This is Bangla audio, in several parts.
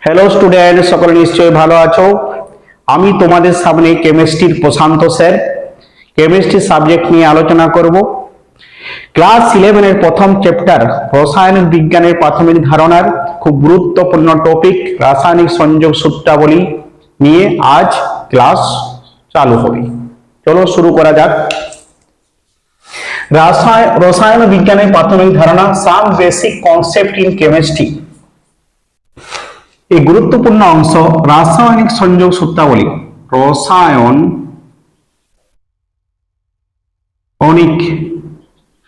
হ্যালো স্টুডেন্ট, সকলে নিশ্চয়ই ভালো আছো। আমি তোমাদের সামনে কেমিস্ট্রির প্রশান্ত স্যার কেমিস্ট্রি সাবজেক্ট নিয়ে আলোচনা করব। ক্লাস 11 এর প্রথম চ্যাপ্টার রসায়ন বিজ্ঞানের প্রাথমিক ধারণার খুব গুরুত্বপূর্ণ টপিক রাসায়নিক সংযোগ সূত্রাবলী নিয়ে আজ ক্লাস চালু হবে। চলো শুরু করা যাক। রসায়ন বিজ্ঞানের প্রাথমিক ধারণা, some basic concept in chemistry. এই গুরুত্বপূর্ণ অংশ রাসায়নিক সংযোগ সূত্রাবলী। রাসায়নিক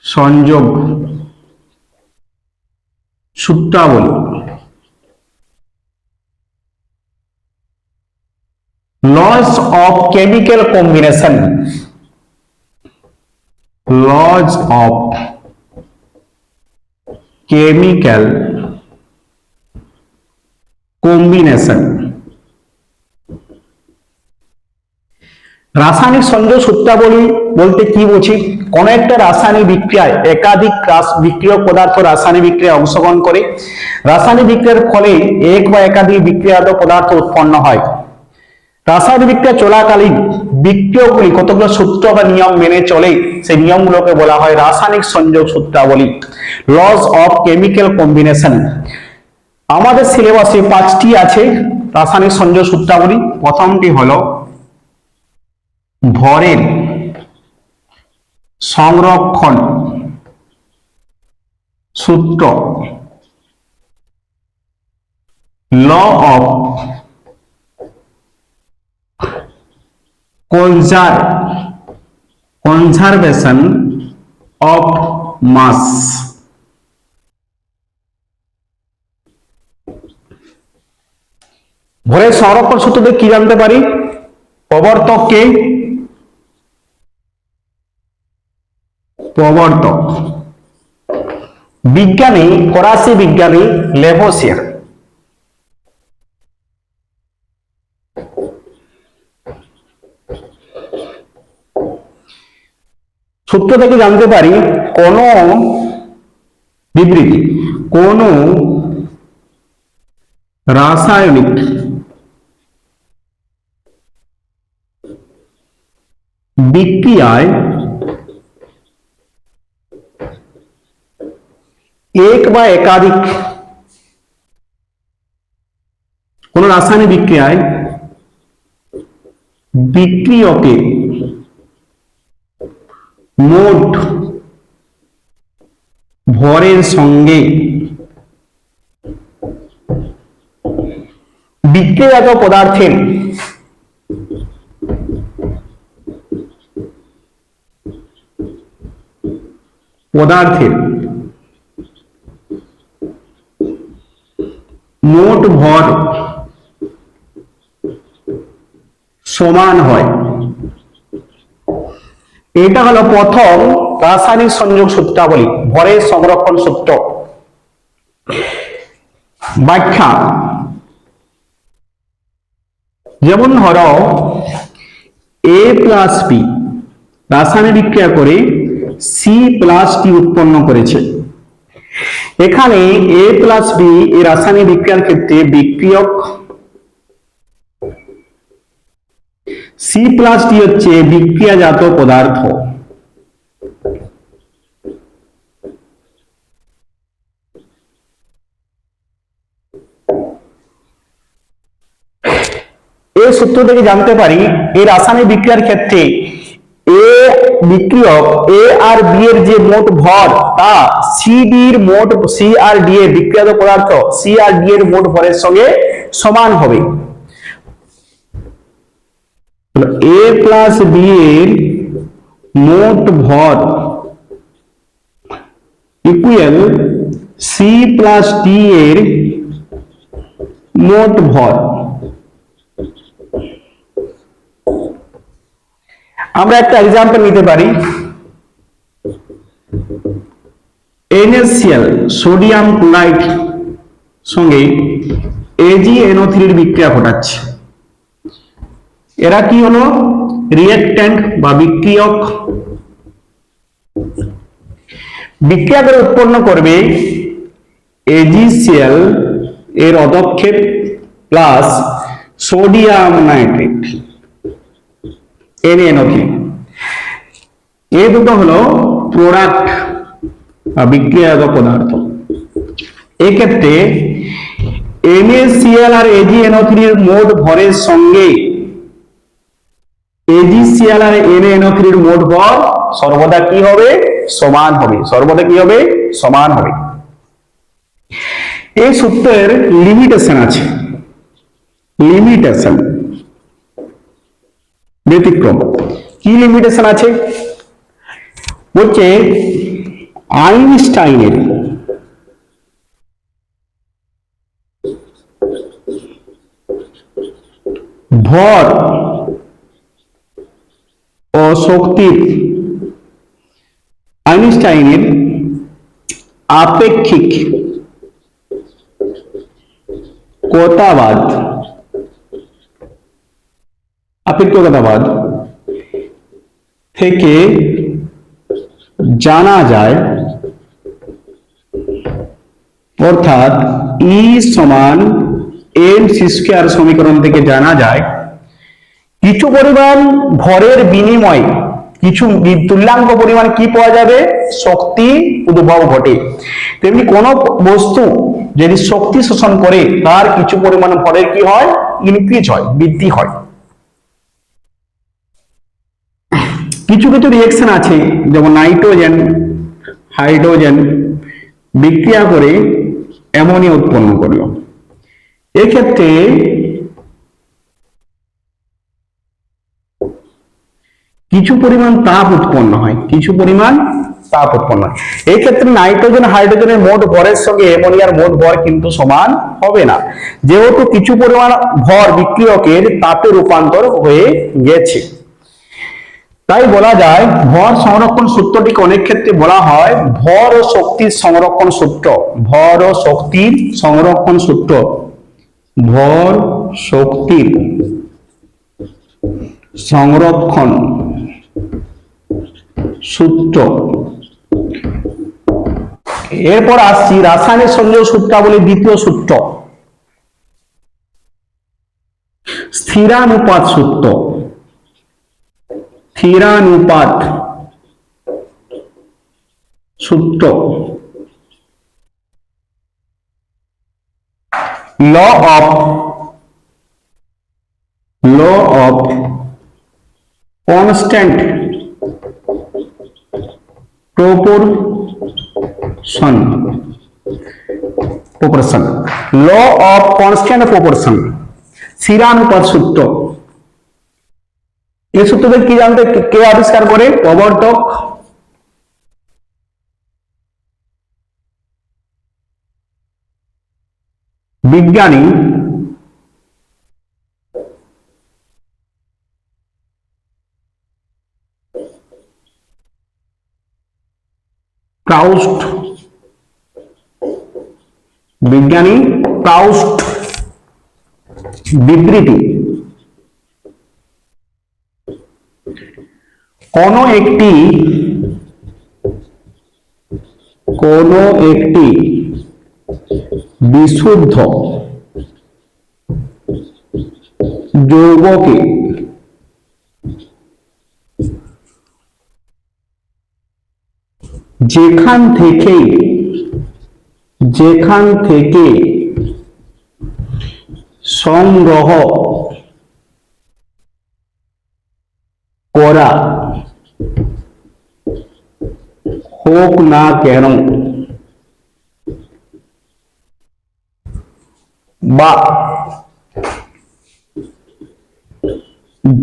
সংযোগ সূত্রাবলী laws of chemical combination, laws of chemical combination। রাসায়নিক সংযোগ সূত্রাবলী বলতে কি বুঝি? কোন একটা রাসায়নিক বিক্রিয়ায় একাধিক বিক্রিয়ক পদার্থ রাসায়নিক বিক্রিয়ায় অংশগ্রহণ করে। রাসায়নিক বিক্রিয়ার ফলে এক বা একাধিক বিক্রিয়াত পদার্থ উৎপন্ন হয়। রাসায়নিক বিক্রিয়া চলাকালীন বিক্রিয়কগুলি কতগুলো সূত্র বা নিয়ম মেনে চলে, সেই নিয়মগুলোকে বলা হয় রাসায়নিক সংযোগ সূত্রাবলী, লস অফ কেমিক্যাল কম্বিনেশন। আমাদের সিলেবাসে 5টি আছে রাসায়নিক সংযোগ সূত্রাবলী। প্রথমটি হলো ভরের সংরক্ষণ সূত্র, law of conservation of mass. ভরের সংরক্ষণ সূত্রতে কি জানতে পারি? প্রবর্তক কে? প্রবর্তক বিজ্ঞানী, ফরাসি বিজ্ঞানী লেভোসিয়ার। সূত্র থেকে জানতে পারি কোন বিবৃতি, কোন রাসায়নিক বিক্রিয়ায় এক বা একাধিক, কোন রাসায়নিক বিক্রিয়ায় বিক্রিয়কে মোট ভরের সঙ্গে বিক্রিয়াজাত পদার্থের মোট ভর সমান হয়। এটা হলো প্রথম রাসায়নিক সংযোগ সূত্রাবলী, ভরের সংরক্ষণ সূত্র। ব্যাখ্যা, যেমন ধরো এ প্লাস বি রাসায়নিক বিক্রিয়া করে সি প্লাস ডি উৎপন্ন করেছে। এখানে এ প্লাস বি এই রাসায়নিক বিক্রিয়ার ক্ষেত্রে বিক্রিয়ক, সি প্লাস ডি হচ্ছে বিক্রিয়াজাত পদার্থ। এই সূত্র থেকে জানতে পারি এই রাসায়নিক বিক্রিয়ার ক্ষেত্রে এ বিক্রিয়ক এ আর বি এর যে মোট ভর তা সি আর ডি এর বিক্রিয়াজাত পদার্থ সি আর ডি এর মোট ভরের সঙ্গে সমান হবে। এ প্লাস বি এর মোট ভর ইকুয়াল সি প্লাস ডি এর মোট ভর। আমরা একটা এক্সাম্পল নিতে পারি। NaCl সোডিয়াম ক্লোরাইড সঙ্গে AgNO3 এর বিক্রিয়া ঘটাচ্ছে। এরা কি হলো? রিঅ্যাকট্যান্ট বা বিক্রিয়ক। বিক্রিয়া করে উৎপন্ন করবে AgCl এর অধক্ষেপ প্লাস সোডিয়াম নাইট্রেট NaNO3। এই দুটো হলো প্রোডাক্ট বিক্রিয়াজাত পদার্থ। এক্ষেত্রে NaCl আর AgNO3 এর মোট ভরের সঙ্গে AgCl আর NaNO3 এর মোট ভর সর্বদা কি হবে? সমান হবে। সর্বদা কি হবে? সমান হবে। এই সূত্রের লিমিটেশন আছে, লিমিটেশন, ব্যতিক্রম। কি লিমিটেশন আছে? বলছে আইনস্টাইনের ভর ও শক্তির, আইনস্টাইনের আপেক্ষিক আপেক্ষিকতাবাদ থেকে জানা যায়, অর্থাৎ E সমান mc স্কয়ার সমীকরণ থেকে জানা যায় কিছু পরিমাণ ভরের বিনিময়ে কিছু তুল্যাঙ্ক পরিমাণ কি পাওয়া যাবে? শক্তি উদ্ভব ঘটে। তেমনি কোন বস্তু যদি শক্তি শোষণ করে তার কিছু পরিমাণ ভরের কি হয়? ইনক্রিজ হয়, বৃদ্ধি হয়। কিছু কিছু রিঅ্যাকশন আছে, যেমন নাইট্রোজেন হাইড্রোজেন বিক্রিয়া করে অ্যামোনিয়া উৎপন্ন করলো। এক্ষেত্রে কিছু পরিমাণ তাপ উৎপন্ন হয়, কিছু পরিমাণ তাপ উৎপন্ন হয়। এই ক্ষেত্রে নাইট্রোজেন হাইড্রোজেনের মোট ভরের সঙ্গে অ্যামোনিয়ার মোট ভর কিন্তু সমান হবে না, যেহেতু কিছু পরিমাণ ভর বিক্রিয়কের তাপে রূপান্তর হয়ে গেছে। তাই বলা যায় ভর সংরক্ষণ সূত্রটিকে অনেক ক্ষেত্রে বলা হয় ভর ও শক্তির সংরক্ষণ সূত্র। ভর ও শক্তির সংরক্ষণ সূত্র, ভর শক্তির সংরক্ষণ সূত্র। এরপর আসছি রাসায়নিক সংযোগ সূত্রাবলী দ্বিতীয় সূত্র, স্থিরানুপাত সূত্র। স্থিরানুপাত সূত্র, law of constant proportion, law of constant proportion, স্থিরানুপাত সূত্র। এই সূত্রটা কি জানতে, কে আবিষ্কার করে? প্রবর্তক। বিজ্ঞানী প্রাউস্ট, বিজ্ঞানী প্রাউস্ট বিবৃতি কোন একটি বিশুদ্ধ যৌগকে যেখান থেকে সংগ্রহ করা হোক না কেন বা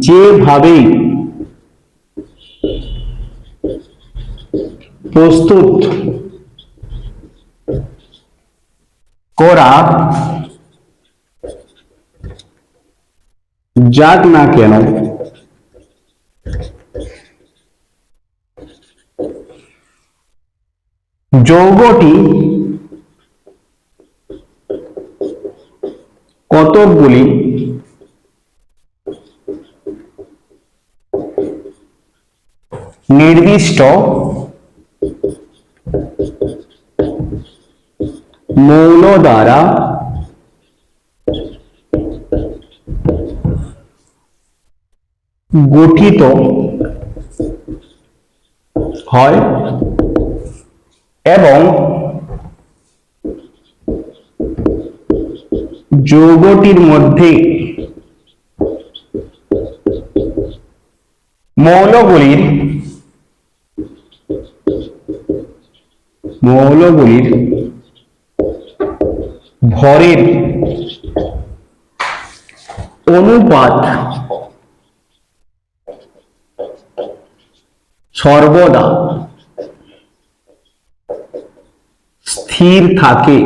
যেভাবেই প্রস্তুত করা যাক না কেন যৌগটি কতকগুলি নির্দিষ্ট মৌল দ্বারা গঠিত হয় এবং যৌগটির মধ্যে মৌলগুলির ভরের অনুপাত সর্বদা স্থির থাকে।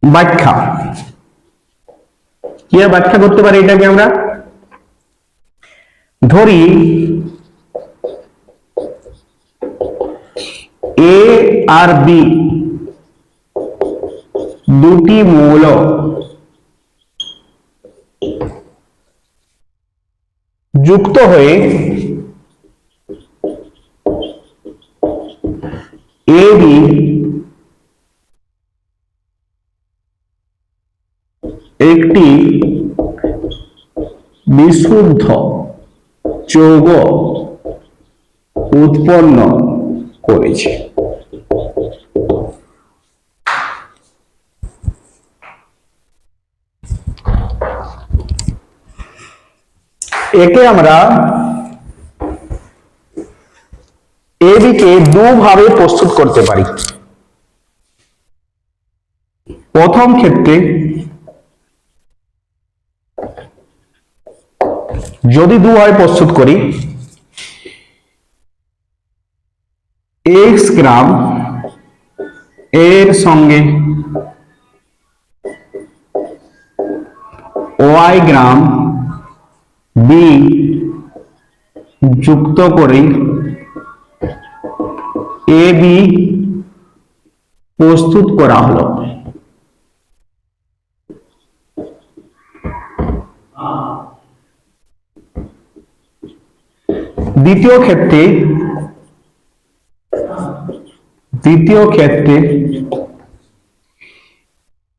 ব্যাখ্যা, কি ব্যাখ্যা করতে পারি এটাকে আমরা? ধরি এ আর বি দুটি মৌল যুক্ত হয়ে এ বি একটি বিশুদ্ধ যৌগ উৎপন্ন করেছে। একে আমরা এদিকে দুভাবে প্রস্তুত করতে পারি। প্রথম ক্ষেত্রে যদি দুভাবে প্রস্তুত করি, x গ্রাম এর সঙ্গে y গ্রাম বি যুক্ত করে এ বি প্রস্তুত করা হলো। দ্বিতীয় ক্ষেত্রে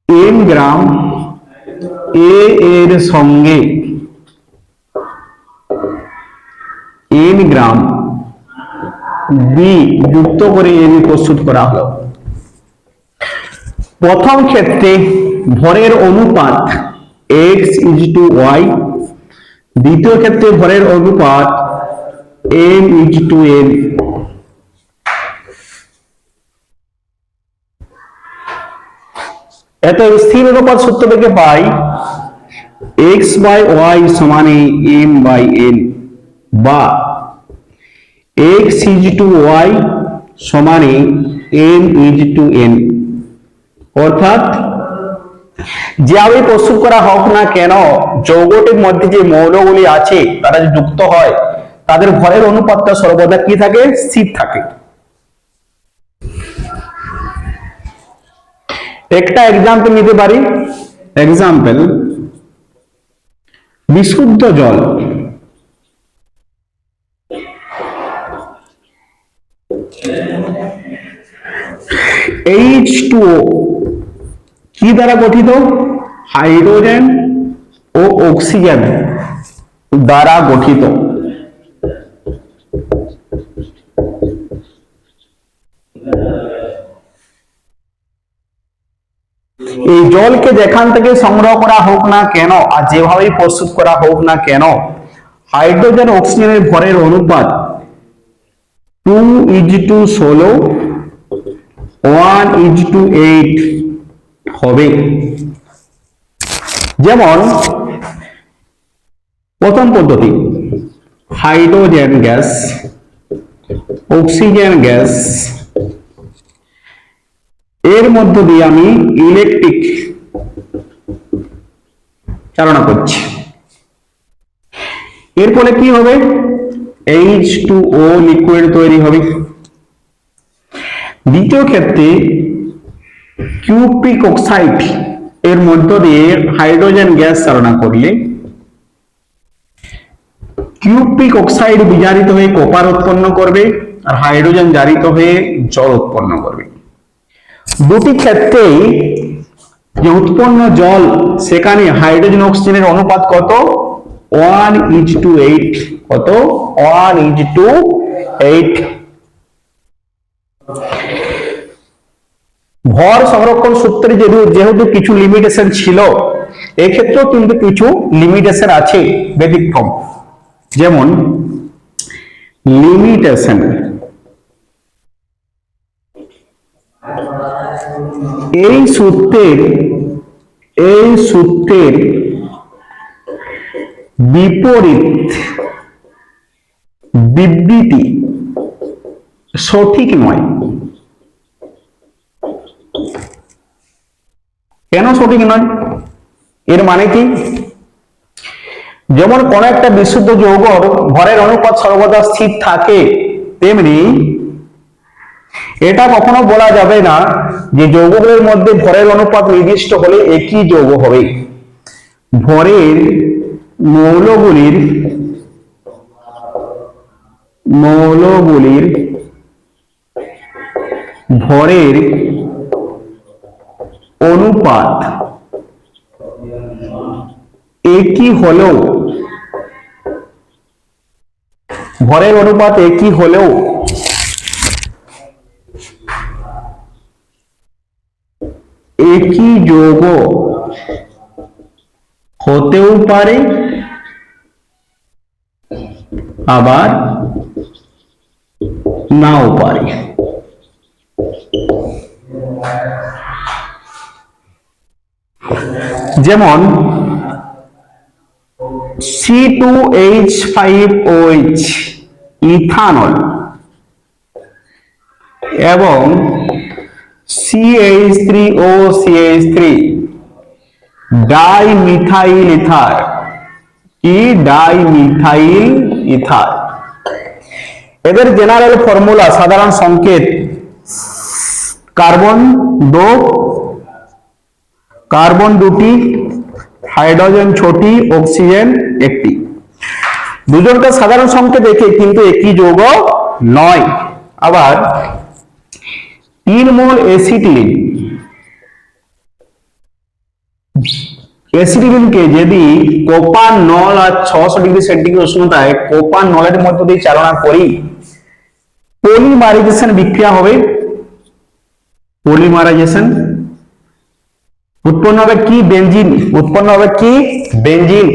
এম গ্রাম এ এর সঙ্গে এন গ্রাম বি যুক্ত করে এ বি প্রস্তুত করা হলো। প্রথম ক্ষেত্রে ভরের অনুপাত x:y, দ্বিতীয় ক্ষেত্রে ভরের অনুপাত m:n। এত স্থির অনুপাত সূত্র থেকে পাই x/y সমানে m/n বা x:y সমানে m:n। অর্থাৎ যেভাবে প্রস্তুত করা হোক না কেন, যৌগটির মধ্যে যে মৌলগুলি আছে তারা যে যুক্ত হয় তাদের ভরের অনুপাতটা সর্বদা কি থাকে? স্থির থাকে। একটা এক্সাম্পল নিতে পারি। এক্সাম্পল, বিশুদ্ধ জল H2O কি দ্বারা গঠিত? হাইড্রোজেন ও অক্সিজেন দ্বারা গঠিত। এই জলকে যেখান থেকে সংগ্রহ করা হোক না কেন আর যেভাবে প্রস্তুত করা হোক না কেন, হাইড্রোজেন অক্সিজেনের ভরের অনুপাত 2:16 1:8 হবে। যেমন প্রথম পদ্ধতি, হাইড্রোজেন গ্যাস, অক্সিজেন গ্যাস, এর মধ্য দিয়ে আমি ইলেকট্রিক চালনা করছি। এর ফলে কি হবে? H2O লিকুইড তৈরি হবে। দ্বিতীয় ক্ষেত্রে কিউপ্রিক অক্সাইড এর মধ্য দিয়ে হাইড্রোজেন গ্যাস চালনা করলে কিউপ্রিক অক্সাইড বিজারিত হয়ে কপার উৎপন্ন করবে আর হাইড্রোজেন জারিত হয়ে জল উৎপন্ন করবে। দুটি ক্ষেত্রেই যে উৎপন্ন জল সেখানে হাইড্রোজেন অক্সিজেনের অনুপাত কত? 1:8। কত? 1:8। ভর সংরক্ষণ সূত্রে যেহেতু কিছু লিমিটেশন ছিল, এক্ষেত্রেও কিন্তু কিছু লিমিটেশন আছে, ব্যতিক্রম। যেমন লিমিটেশন, এই সূত্রের বিপরীত বিবৃতি সঠিক নয়। কেন সঠিক নয়? এর মানে কি? যেমন কোন একটা বিশুদ্ধ যৌগর ভরের অনুপাত সর্বদা স্থির থাকে, তেমনি এটা কখনো বলা যাবে না যে যৌগগুলোর মধ্যে ভরের অনুপাত নির্দিষ্ট হলে একই যৌগ হবে। ভরের মৌলগুলির ভরের অনুপাত একই হলেও একই যৌগ হতেও পারে, আবার নাও পারে। যেমন C2H5OH ইথানল এবং CH3OCH3 ডাইমিথাইল ইথার। কি? Dimethyl ether. এদের জেনারেল ফর্মুলা, সাধারণ সংকেত: কার্বন 2টি, হাইড্রোজেন 6টি, অক্সিজেন 1টি। দুজনকে সাধারণ সংকেত দেখে কিন্তু একই যৌগ নয়। আবার 3 মোল অ্যাসিটিলিনকে যদি কোপার নল আর 600 ডিগ্রি সেন্টিগ্রেড উষ্ণতায় কোপার নলের মধ্য দিয়ে চালনা করি, পলিমারাইজেশন বিক্রিয়া হবে। পলিমারাইজেশন উৎপন্ন হবে কি? বেনজিন।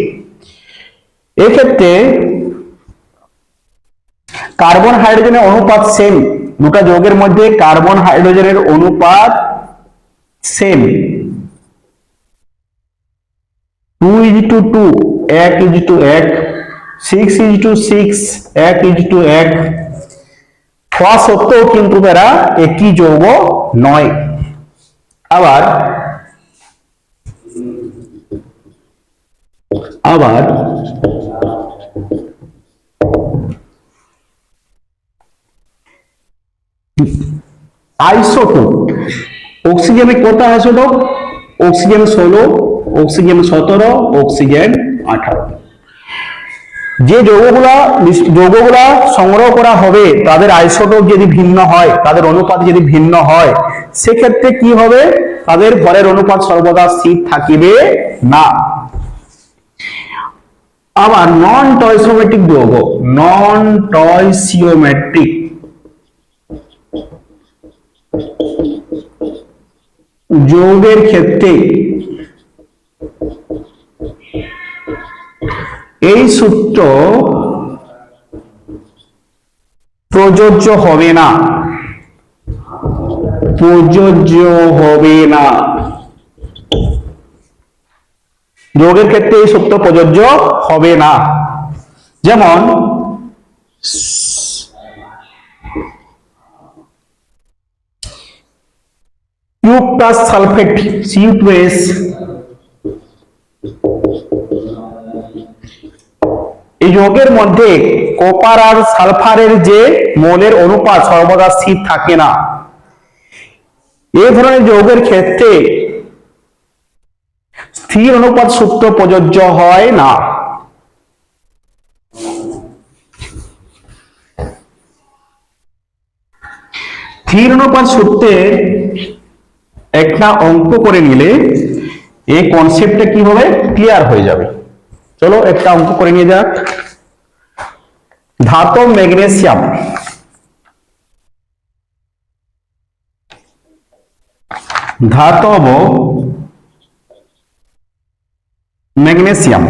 এক্ষেত্রে কার্বন হাইড্রোজেনের অনুপাত সেম। দুটো যৌগের মধ্যে কার্বন হাইড্রোজেনের অনুপাত সেম, 2:2, 1:1, 6:6, 1:1। হওয়া সত্ত্বেও কিন্তু এরা একই যৌগ নয়। আবার আইসোটোপ, অক্সিজেনে কত আইসোটোপ? Oxygen 16, oxygen 17, oxygen 18। যে যৌগগুলা সংগ্রহ করা হবে তাদের আইসোটোপ যদি ভিন্ন হয়, তাদের অনুপাত যদি ভিন্ন হয়, সেক্ষেত্রে কি হবে? তাদের ভরের অনুপাত সর্বদা স্থির থাকিবে না। আবার নন স্টয়চিওমেট্রিক যৌগের ক্ষেত্রে এই সূত্র প্রযোজ্য হবে না। যৌগের ক্ষেত্রে এই সূত্র প্রযোজ্য হবে না। যেমন প্লাস সালফেট Cu2S, এই যৌগের মধ্যে কপার আর সালফারের যে মোলের অনুপাত সর্বদা স্থির থাকে না। এই ধরনের যৌগের ক্ষেত্রে স্থির অনুপাত সূত্র প্রযোজ্য হয় না। স্থির অনুপাত সূত্রে একটা অঙ্ক করে নিলে এই কনসেপ্টটা কি হবে, ক্লিয়ার হয়ে যাবে। চলো একটা অঙ্ক করে নিয়ে যাক। ধাতব ম্যাগনেসিয়াম ধাতব ম্যাগনেসিয়াম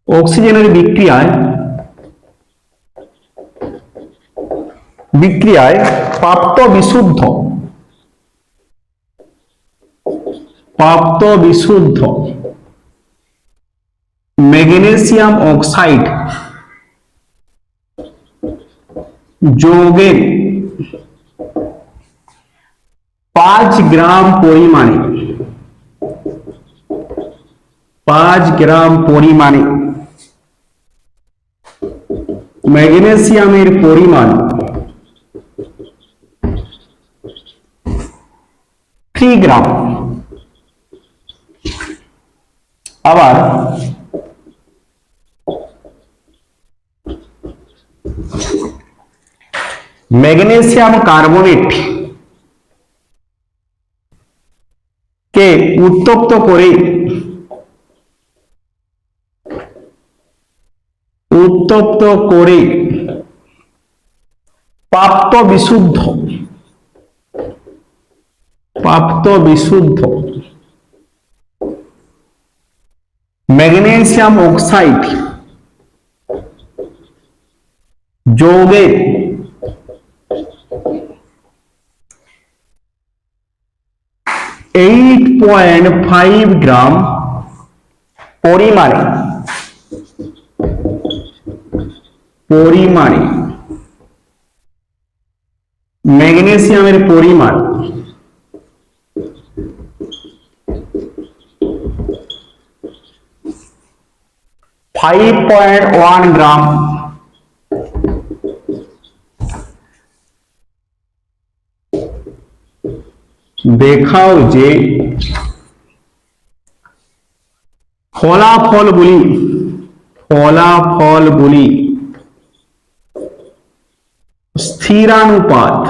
অক্সিজেনের বিক্রিয়ায় প্রাপ্ত বিশুদ্ধ ম্যাগনেসিয়াম অক্সাইড যৌগের 5 গ্রাম পরিমাণে ম্যাগনেসিয়ামের পরিমাণ 3 গ্রাম। আবার ম্যাগনেসিয়াম কার্বনেট কে উত্তপ্ত করে প্রাপ্ত বিশুদ্ধ ম্যাগনেসিয়াম অক্সাইড যৌগের 8.5 গ্রাম পরিমাণে ম্যাগনেসিয়ামের পরিমাণ 5.1 গ্রাম দেখাও যে ফলাফলগুলি স্থিরানুপাত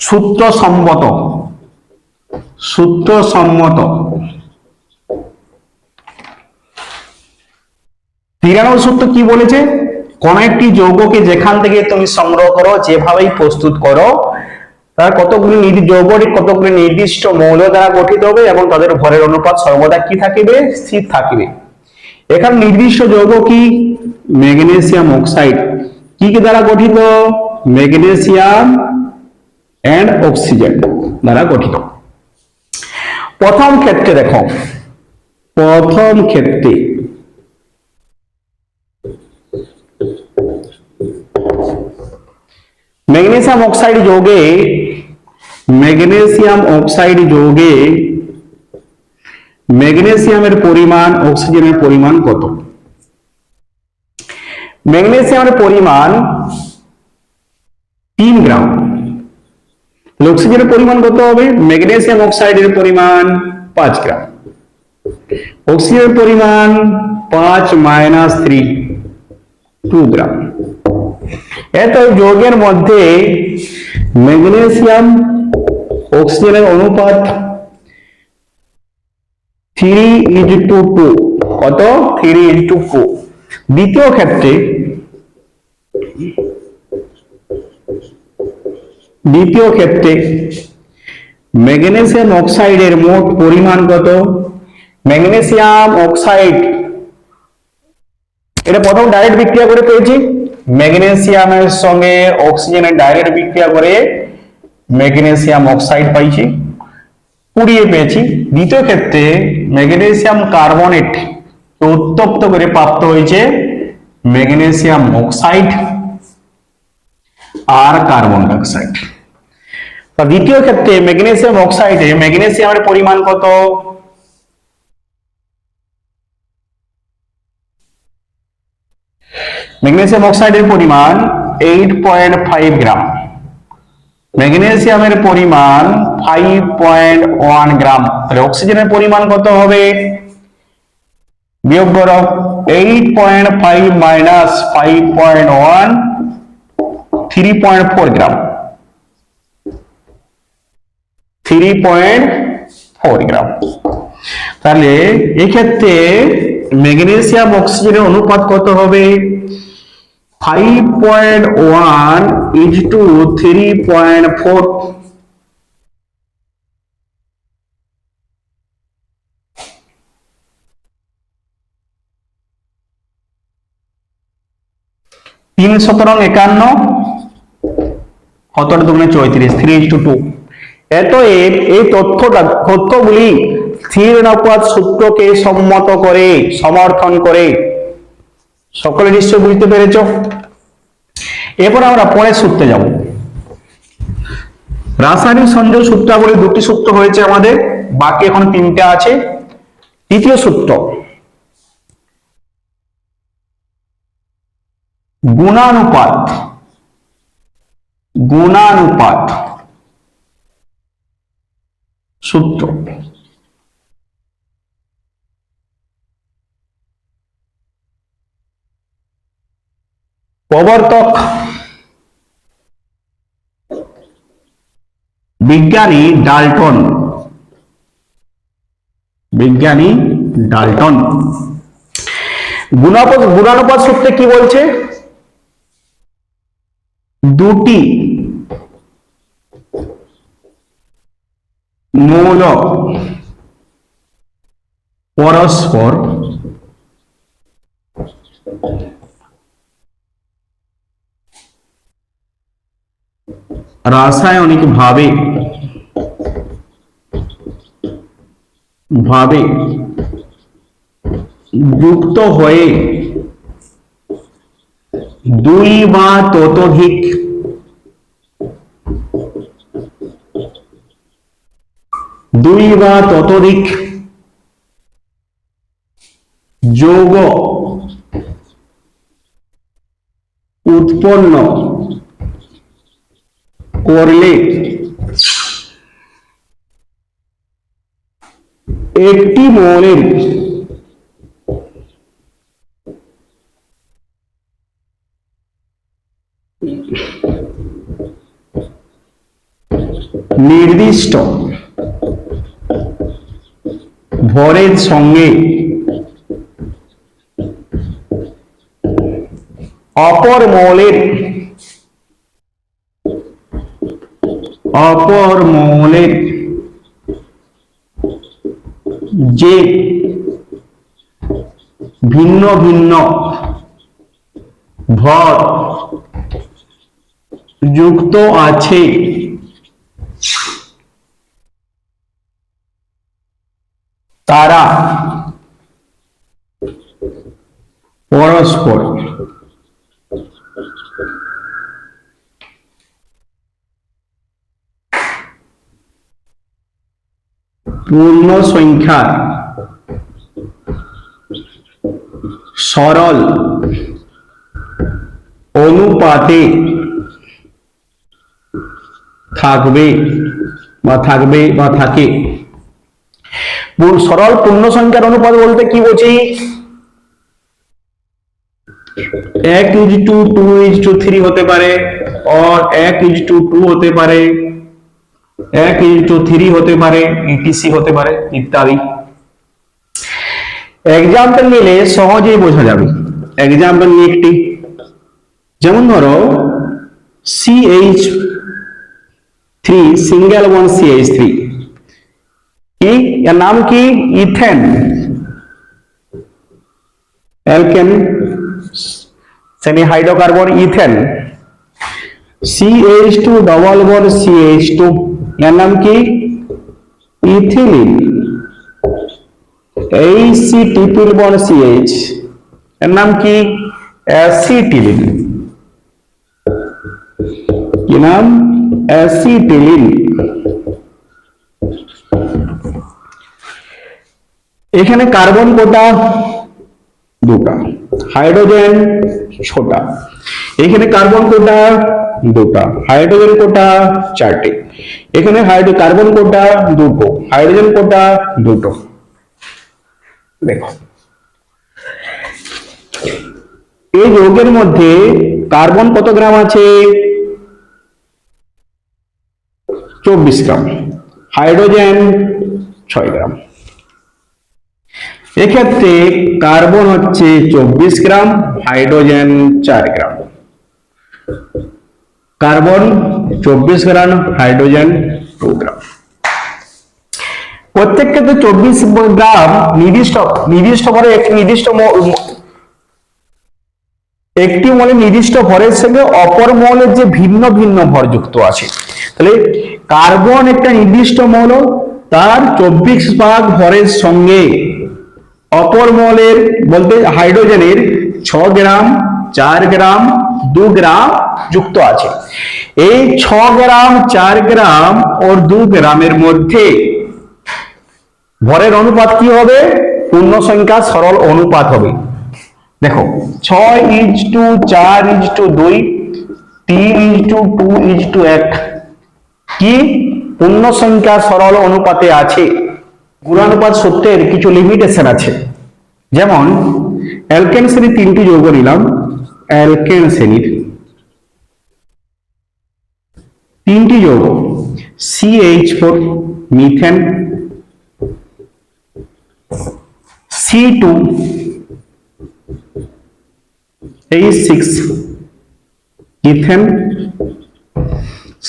সূত্রসম্মত তিরানোর সূত্র কি বলেছে, কোন একটি যৌগকে যেখান থেকে তুমি সংগ্রহ করো, যেভাবেই প্রস্তুত করো, তার কতগুলি কতগুলি নির্দিষ্ট মৌল দ্বারা গঠিত হবে এবং তাদের ভরের অনুপাত সর্বদা কি থাকিবে, স্থির থাকিবে। এখানে নির্দিষ্ট যৌগ কি, ম্যাগনেসিয়াম অক্সাইড কি দ্বারা গঠিত, ম্যাগনেসিয়াম এন্ড অক্সিজেন দ্বারা গঠিত। প্রথম ক্ষেত্রে দেখো, ম্যাগনেসিয়াম অক্সাইড যৌগে ম্যাগনেসিয়ামের পরিমাণ অক্সিজেনের পরিমাণ কত? ম্যাগনেসিয়ামের পরিমাণ 3 গ্রাম, অক্সিজেনের পরিমাণ কত হবে? ম্যাগনেসিয়াম অক্সাইডের পরিমাণ 5 গ্রাম, অক্সিজেনের পরিমাণ 5 - 3 2 গ্রাম। এত যৌগের মধ্যে ম্যাগনেসিয়াম অক্সিজেনের অনুপাত 3:2, কত? 3:2। দ্বিতীয় ক্ষেত্রে ম্যাগনেসিয়াম অক্সাইডের মোট পরিমাণ কত? ম্যাগনেসিয়াম অক্সাইড, এটা প্রথম ডাইরেক্ট বিক্রিয়া করে পেয়েছি, ম্যাগনেসিয়ামের সঙ্গে অক্সিজেনের ডাইরেক্ট বিক্রিয়া করে ম্যাগনেসিয়াম অক্সাইড পাইছি, পুড়িয়ে পেয়েছি। দ্বিতীয় ক্ষেত্রে ম্যাগনেসিয়াম কার্বনেট উত্তপ্ত করে প্রাপ্ত হয়েছে ম্যাগনেসিয়াম অক্সাইড আর কার্বন ডাইঅক্সাইড। দ্বিতীয় ক্ষেত্রে ম্যাগনেসিয়াম অক্সাইডে ম্যাগনেসিয়ামের পরিমাণ কত? ম্যাগনেসিয়াম অক্সাইডের পরিমাণ 8.5 গ্রাম, ম্যাগনেসিয়ামের পরিমাণ 5.1 গ্রাম। তাহলে অক্সিজেনের পরিমাণ কত হবে? বিয়োগ করো 8.5 মাইনাস 5.1 3.4 গ্রাম 3.4 গ্রাম। তাহলে এক্ষেত্রে ম্যাগনেসিয়াম অক্সিজেনের অনুপাত কত হবে 5.1 is to 3.4। তিন 51 কত দুগুণে 34 3:2। এই তথ্যগুলি স্থির অনুপাত সূত্রকে সম্মত করে সমর্থন করে। সকলে নিশ্চয় বুঝতে পেরেছ। এরপর আমরা পরের সূত্রে যাব। রাসায়নিক সংযোগ সূত্রাবলী দুটি সূত্র হয়েছে আমাদের, বাকি এখন তিনটা আছে। তৃতীয় সূত্র গুণানুপাত সূত্র। প্রবর্তক বিজ্ঞানী ডাল্টন। গুণানুপাত সূত্রে কি বলছে, দুটি মৌল পরস্পর রাসায়নিক ভাবে যুক্ত হয়ে দুই বা ততোধিক যৌগ উৎপন্ন করলে একটি মৌলের নির্দিষ্ট ভরের সঙ্গে অপর মৌলের যে ভিন্ন ভিন্ন ভর যুক্ত আছে তারা পরস্পর পূর্ণ সংখ্যার সরল অনুপাতে থাকে। সরল পূর্ণ সংখ্যার অনুপাত বলতে কি বুঝি, 1:2:3 হতে পারে, और 1:2 হতে পারে, 1:3 হতে পারে, etc হতে পারে ইত্যাদি। এক্সাম্পল নিলে সহজেই বোঝা যাবে। এক্সাম্পল নিয়ে একটি, যেমন ধরো CH3 সিঙ্গেল বন্ড CH3 কি এর নাম কি, ethane alkane semi hydrocarbon ethane. CH2 double bond CH2 এর নাম কি, ethylene. AC triple bond CH এর নাম কি, অ্যাসিটিলিন। কি নাম, অ্যাসিটিলিন। এখানে কার্বন কোটা দুটা, হাইড্রোজেন ছোটা। এখানে কার্বন কোটা দুটা, হাইড্রোজেন কোটা চারটে। এখানে কার্বন কোটা দুটো, হাইড্রোজেন কোটা দুটো। দেখো এই যৌগের মধ্যে কার্বন কত গ্রাম আছে? 24 গ্রাম, হাইড্রোজেন 6 গ্রাম। এক্ষেত্রে কার্বন হচ্ছে 24 গ্রাম, হাইড্রোজেন 4 গ্রাম। কার্বন 24 গ্রাম, হাইড্রোজেন 2 গ্রাম। প্রত্যেক ক্ষেত্রে 24 গ্রাম নির্দিষ্ট ভরে একটি মৌলের নির্দিষ্ট ভরের সঙ্গে অপর মৌলের যে ভিন্ন ভিন্ন ভর যুক্ত আছে। তাহলে কার্বন একটা নির্দিষ্ট মৌল, তার 24 ভাগ ভরের সঙ্গে অপর মৌলের বলতে হাইড্রোজেনের 6 গ্রাম, 4 গ্রাম, 2 গ্রাম যুক্ত আছে। এই 6 গ্রাম, 4 গ্রাম ও 2 গ্রামের মধ্যে ভরের অনুপাত কি হবে? পূর্ণ সংখ্যা সরল অনুপাত হবে। দেখো 6:4:2, 3:2:1 কি পূর্ণ সংখ্যা সরল অনুপাতে আছে। গুণানুপাত সূত্রের কিছু লিমিটেশন আছে, যেমন অ্যালকেন শ্রেণীর 3টি যৌগ নিলাম। অ্যালকেন শ্রেণীর 3টি যৌগ CH4 methane, C2 H6 ethane,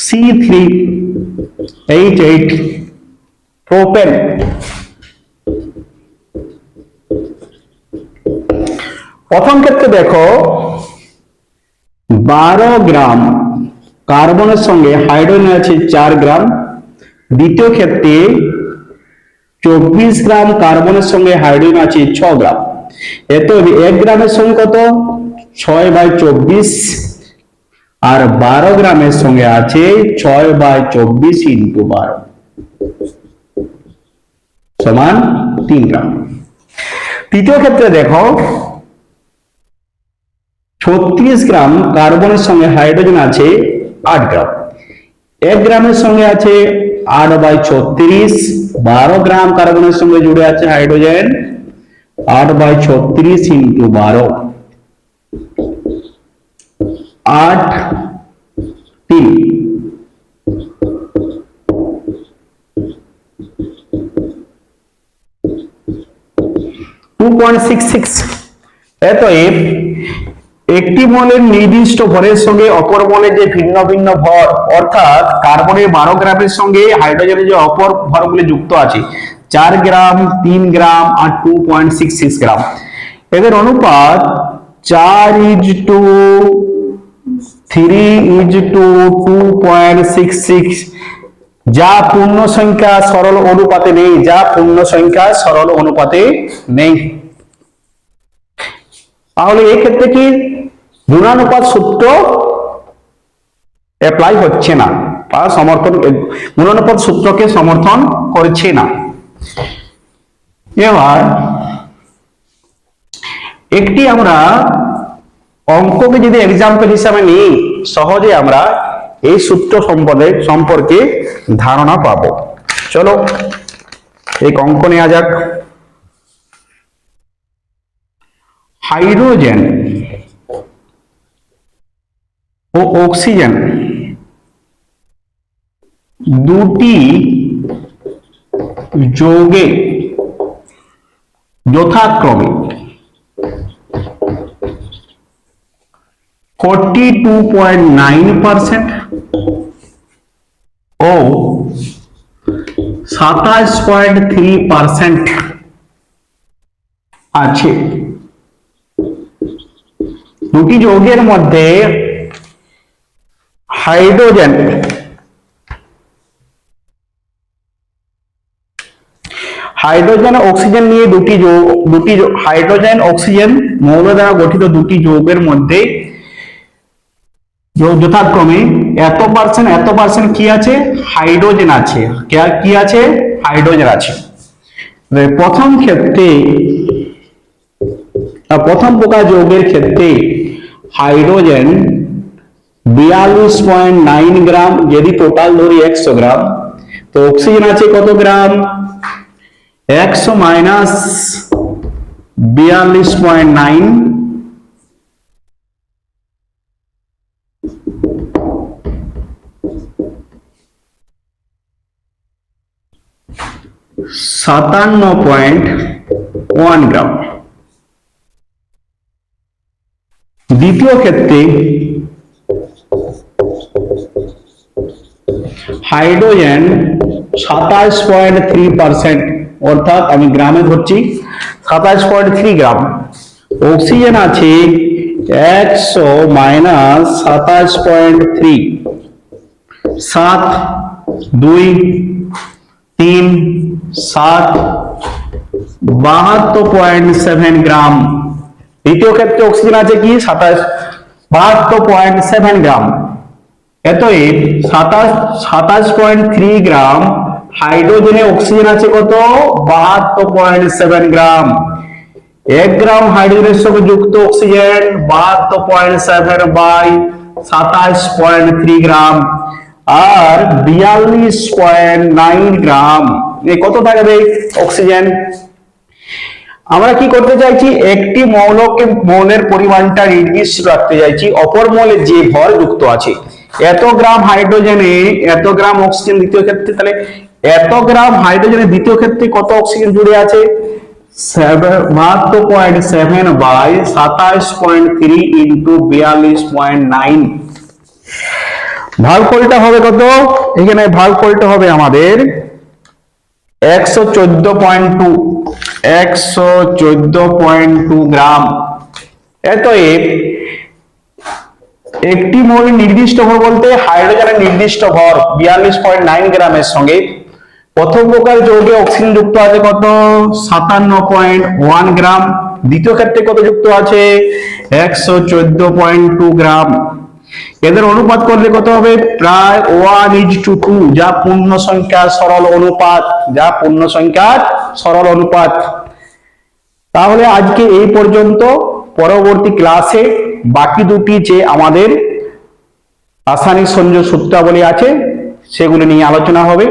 C3 H8 propane. প্রথম ক্ষেত্রে দেখো 12 গ্রাম কার্বনের সঙ্গে হাইড্রোজেন আছে 4 গ্রাম। দ্বিতীয় ক্ষেত্রে 24 গ্রাম কার্বনের সঙ্গে হাইড্রোজেন আছে 6 গ্রাম। এত 1 গ্রামের সঙ্গে কত? 6/24, আর 12 গ্রামের সঙ্গে আছে 6/24 × 12 সমান 3 গ্রাম। তৃতীয় ক্ষেত্রে দেখো 36 গ্রাম কার্বনের সঙ্গে হাইড্রোজেন আছে 8 গ্রাম। 1 গ্রামের সঙ্গে আছে 8/36, 12 গ্রাম কার্বনের সঙ্গে জুড়ে আছে হাইড্রোজেন 8/36 × 12 8 3 2.66। অতএব একটি মৌলের নির্দিষ্ট ভরের সঙ্গে অপর মৌলের যে ভিন্ন ভিন্ন ভর, অর্থাৎ কার্বনের 12 গ্রামের সঙ্গে হাইড্রোজেনের যে অপর ভরগুলি যুক্ত আছে 4 গ্রাম, 3 গ্রাম আর 2.66 গ্রাম, এদের অনুপাত 4:3:2.66, যা পূর্ণ সংখ্যা সরল অনুপাতে নেই। তাহলে এই ক্ষেত্রে কি গুণানুপাত সূত্র অ্যাপ্লাই হচ্ছে না বা গুণানুপাত সূত্রকে সমর্থন করছে না। এবার একটি আমরা অঙ্ককে যদি এক্সাম্পল হিসাবে নিই, সহজে আমরা এই সূত্র সম্পর্কে ধারণা পাবো। চলো এক অঙ্ক নেওয়া যাক। হাইড্রোজেন ও অক্সিজেন দুটি যৌগে যথাক্রমে 42.9% ও 27.3% আছে। দুটি যৌগের মধ্যে হাইড্রোজেন অক্সিজেন নিয়ে হাইড্রোজেন অক্সিজেন মৌল দ্বারা গঠিত দুটি যৌগের মধ্যে যথাক্রমে এত পার্সেন্ট কি আছে? হাইড্রোজেন আছে। কি আছে? হাইড্রোজেন আছে। প্রথম প্রকার যৌগের ক্ষেত্রে হাইড্রোজেন 42.9 গ্রাম, যদি টোটাল ধরি 100 গ্রাম, তো অক্সিজেন আছে কত গ্রাম? 100 - 42.9 57.1 গ্রাম। দ্বিতীয় ক্ষেত্রে হাইড্রোজেন 27.3%, অর্থাৎ আমি গ্রামে ধরছি 27.3 গ্রাম। অক্সিজেন আছে 100 মাইনাস 27.3, 7 2 3 7 72.7 গ্রাম। দ্বিতীয় ক্ষেত্রে অক্সিজেন আছে কি 72.7 গ্রাম। অতএব 27.3 গ্রাম হাইড্রোজেনে অক্সিজেন আছে কত 72.7 গ্রাম। 1 গ্রাম হাইড্রোজেনের সঙ্গে যুক্ত অক্সিজেন 72.7 বাই 27.3 গ্রাম, আর 42.9 গ্রাম কত থাকবে অক্সিজেন। আমরা কি করতে চাইছি, একটি মৌলকে মৌলের পরিমাণটা নির্দিষ্ট রাখতে চাইছি, অপর মৌলে যে ভর যুক্ত আছে। এত গ্রাম হাইড্রোজেনে এত গ্রাম অক্সিজেন দ্বিতীয় ক্ষেত্রে, তাহলে এত গ্রাম হাইড্রোজেনের দ্বিতীয় ক্ষেত্রে কত অক্সিজেন জুড়ে আছে 72.7 বাই 27.3 ইন্টু 42.9। ভাগফলটা হবে কত, এখানে ভাগফলটা হবে আমাদের 114.2 গ্রাম। অতএব একটি মৌলের নির্দিষ্ট ভর বলতে হাইড্রোজেনের নির্দিষ্ট ভর 42.9 গ্রামের সঙ্গে প্রথম প্রকার যৌগে অক্সিজেন যুক্ত আছে কত 57.1 গ্রাম, দ্বিতীয় ক্ষেত্রে কত যুক্ত আছে 114.2 গ্রাম। এদের অনুপাত করলে কত হবে প্রায় 1:2, যা পূর্ণ সংখ্যার সরল অনুপাত, যা পূর্ণ সংখ্যার সরল অনুপাত। তাহলে আজকে এই পর্যন্ত। পরবর্তী ক্লাসে বাকি দুটি যে আমাদের রাসায়নিক সংযোগ সূত্রাবলী আছে সেগুলি নিয়ে আলোচনা হবে।